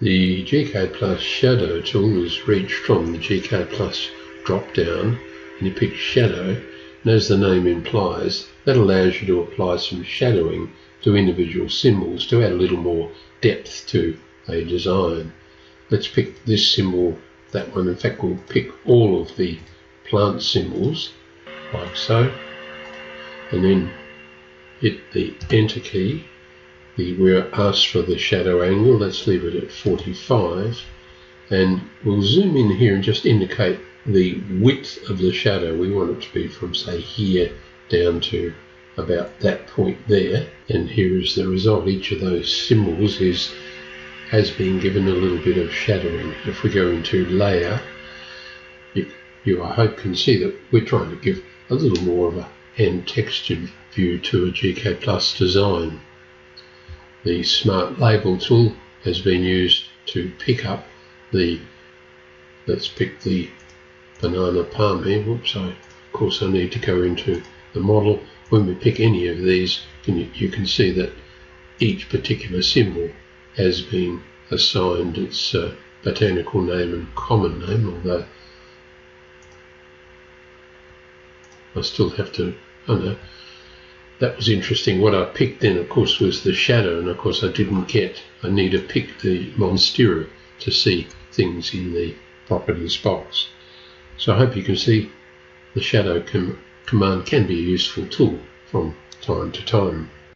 The gCADPlus shadow tool is reached from the gCADPlus drop down, and you pick shadow, and as the name implies, that allows you to apply some shadowing to individual symbols to add a little more depth to a design. Let's pick this symbol, that one. In fact, we'll pick all of the plant symbols like so, and then hit the enter key. We're asked for the shadow angle. Let's leave it at 45, and we'll zoom in here and just indicate the width of the shadow. We want it to be from, say, here down to about that point there, and here is the result. Each of those symbols has been given a little bit of shadowing. If we go into layer, you I hope can see that we're trying to give a little more of a hand textured view to a gCADPlus design. The Smart Label tool has been used to pick up let's pick the banana palm here. Whoops, of course I need to go into the model. When we pick any of these, you can see that each particular symbol has been assigned its botanical name and common name, although I still have to, that was interesting. What I picked then, of course, was the shadow, and of course I need to pick the Monstera to see things in the properties box. So I hope you can see the shadow command can be a useful tool from time to time.